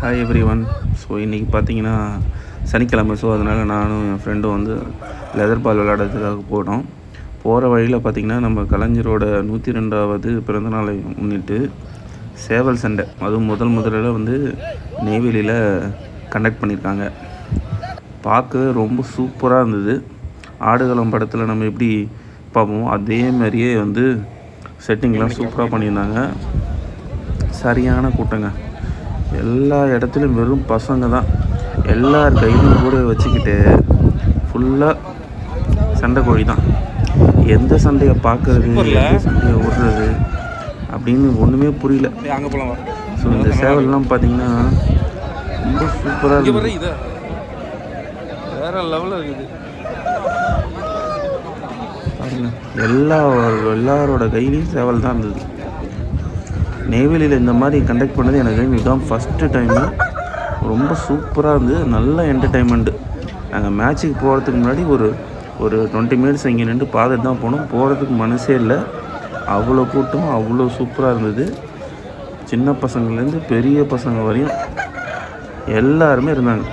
Hi every one. So இன்றைக்கி பார்த்தீங்கன்னா சனிக்கிழமை. ஸோ அதனால் நானும் என் ஃப்ரெண்டும் வந்து லெதர் பால் விளையாடுறதுக்காக போனோம். போகிற வழியில் பார்த்திங்கன்னா நம்ம கலைஞரோட 102வது பிறந்தநாளை முன்னிட்டு சேவல் சண்டை, அதுவும் முதலில் வந்து நெய்வேலியில் கண்டக்ட் பண்ணியிருக்காங்க. பார்க்கவே ரொம்ப சூப்பராக இருந்தது. ஆடுகளம் படத்தில் நம்ம எப்படி பார்ப்போம் அதே மாதிரியே வந்து செட்டிங்லாம் சூப்பராக பண்ணியிருந்தாங்க. சரியான கூட்டங்க. எல்லா இடத்துலையும் வெறும் பசங்க தான். எல்லார் கையிலையும் கூட வச்சுக்கிட்டு ஃபுல்லாக சண்டை கோழி தான். எந்த சண்டையை பார்க்கறது, எந்த சண்டையை விடுறது அப்படின்னு ஒன்றுமே புரியல. ஸோ இந்த சேவல்லாம் பார்த்தீங்கன்னா ரொம்ப சூப்பராக இருக்குது. வேற லெவலில் இருக்குது. எல்லாரோட கையிலையும் சேவல் தான் இருந்தது. நெய்வேலியில் இந்த மாதிரி கண்டக்ட் பண்ணது எனக்கு இதுதான் ஃபஸ்ட்டு டைமு. ரொம்ப சூப்பராக இருந்தது. நல்ல என்டர்டைன்மெண்ட்டு. நாங்கள் மேட்ச்சுக்கு போகிறதுக்கு முன்னாடி ஒரு 20 மினிட்ஸ் இங்கே நின்று பார்த்துட்டு தான் போனோம். போகிறதுக்கு மனசே இல்லை. அவ்வளோ கூட்டம், அவ்வளோ சூப்பராக இருந்தது. சின்ன பசங்கள்லேருந்து பெரிய பசங்க வரையும் எல்லாருமே இருந்தாங்க.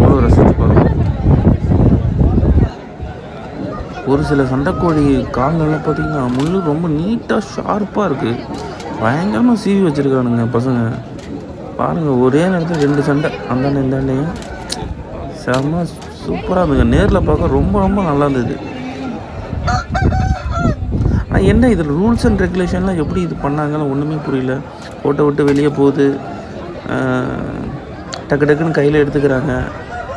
அவ்வளோ ரசித்து பார்த்தோம். ஒரு சில சண்டைக்கோழி கால்கள்லாம் பார்த்திங்கன்னா முள் ரொம்ப நீட்டாக ஷார்ப்பாக இருக்குது. பயங்கரமாக சீவி வச்சுருக்கானுங்க பசங்க. பாருங்கள், ஒரே நேரத்தில் 2 சண்டை அந்தாண்ட இந்தாண்டையும். செம்ம சூப்பராக இருந்துங்க. நேரில் பார்க்க ரொம்ப ரொம்ப நல்லா இருந்தது. ஆனால் என்ன இதில் ரூல்ஸ் அண்ட் ரெகுலேஷன்லாம் எப்படி இது பண்ணாங்கன்னு ஒன்றுமே புரியல. ஓட்ட விட்டு வெளியே போகுது, டக்குன்னு கையில் எடுத்துக்கிறாங்க.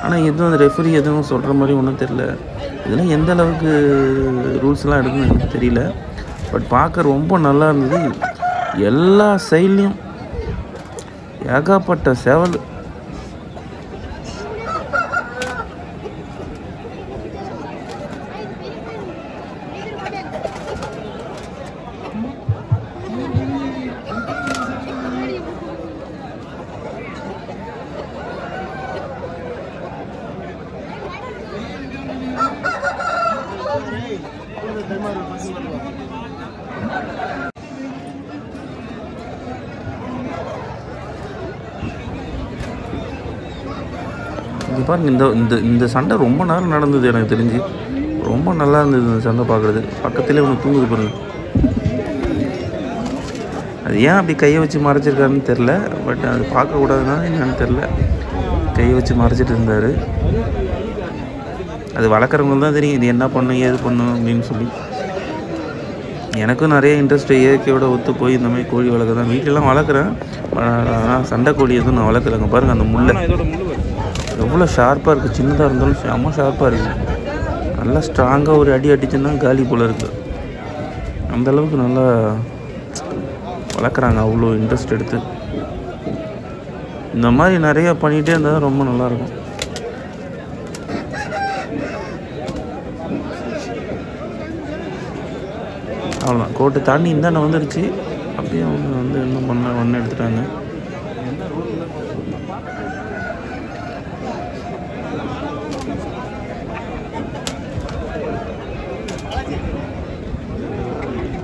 ஆனால் எதுவும் அந்த ரெஃபரி எதுவும் சொல்கிற மாதிரி ஒன்றும் தெரில. இதெல்லாம் எந்த அளவுக்கு ரூல்ஸ்லாம் எடுக்குன்னு எனக்கு தெரியல. பட் பார்க்க ரொம்ப நல்லா இருந்தது. எல்லா சைட்லேயும் ஏகப்பட்ட சேவல். இங்கே பாருங்க, இந்த சண்டை ரொம்ப நேரம் நடந்தது. எனக்கு தெரிஞ்சு ரொம்ப நல்லா இருந்தது இந்த சண்டை பார்க்குறது. பக்கத்துலேயே ஒன்று தூங்குது பாருங்க. அது ஏன் அப்படி கையை வச்சு மறைச்சிருக்காருன்னு தெரில. பட் அது பார்க்கக்கூடாதுன்னா என்னன்னு தெரில. கையை வச்சு மறைச்சிட்டு இருந்தார். அது வளர்க்குறவங்களுக்கு தான் தெரியும் இது என்ன பண்ணும் ஏது பண்ணும் அப்படின்னு சொல்லி. எனக்கும் நிறைய இன்ட்ரெஸ்ட்டு இயற்கையோட ஒத்து போய் இந்த மாதிரி கோழி வளர்க்க தான். வீட்டிலலாம் வளர்க்குறேன். ஆனால் சண்டை கோழி எதுவும் நான் வளர்க்குறேங்க. பாருங்கள் அந்த முள்ளை எவ்வளோ ஷார்ப்பாக இருக்குது. சின்னதாக இருந்தாலும் செம்ம ஷார்ப்பாக இருக்குது. நல்லா ஸ்ட்ராங்காக ஒரு அடி அடிச்சுன்னா காலி போல் இருக்குது. அந்தளவுக்கு நல்லா வளர்க்குறாங்க. அவ்வளோ இன்ட்ரெஸ்ட் எடுத்து இந்த மாதிரி நிறையா பண்ணிகிட்டே இருந்தால் ரொம்ப நல்லாயிருக்கும். அவ்வளோதான், கோட்டை தாண்டி இந்தாண்ட வந்துடுச்சு. அப்படியே அவங்க வந்து என்ன பண்ண ஒன்று எடுத்துட்டாங்க.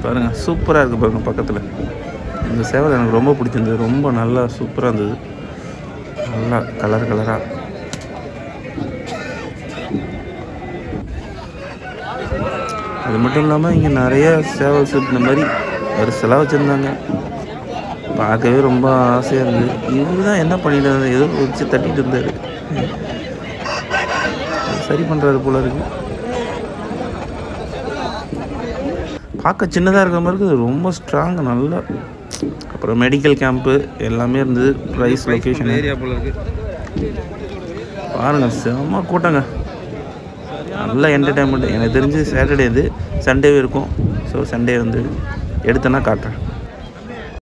பாருங்கள், சூப்பராக இருக்குது பாருங்கள் பக்கத்தில். இந்த சேவல் எனக்கு ரொம்ப பிடிச்சிருந்தது. ரொம்ப நல்லா சூப்பராக இருந்தது. நல்லா கலராக. அது மட்டும் இல்லாமல் இங்கே நிறைய சேவல்ஸ் இந்த மாதிரி வரிசலாக வச்சுருந்தாங்க. பார்க்கவே ரொம்ப ஆசையாக இருந்தது. இவரு தான் என்ன பண்ணிட்டு இருந்தார், ஏதோ வச்சு தட்டிகிட்டு இருந்தார். சரி பண்ணுறாரு போல இருக்குது. பார்க்க சின்னதாக இருக்கிற மாதிரி இருக்குது. ரொம்ப ஸ்ட்ராங்கு நல்லா. அப்புறம் மெடிக்கல் கேம்ப்பு எல்லாமே இருந்தது. ப்ரைஸ் லொக்கேஷன் ஏரியா போல இருக்குது. பாருங்கள், செம்ம கூட்டங்க. நல்ல என்டர்டைன்மெண்ட். எனக்கு தெரிஞ்சு சாட்டர்டே இது, சண்டேவே இருக்கும். ஸோ சண்டே வந்து எடுத்தேன்னா காட்டுறேன்.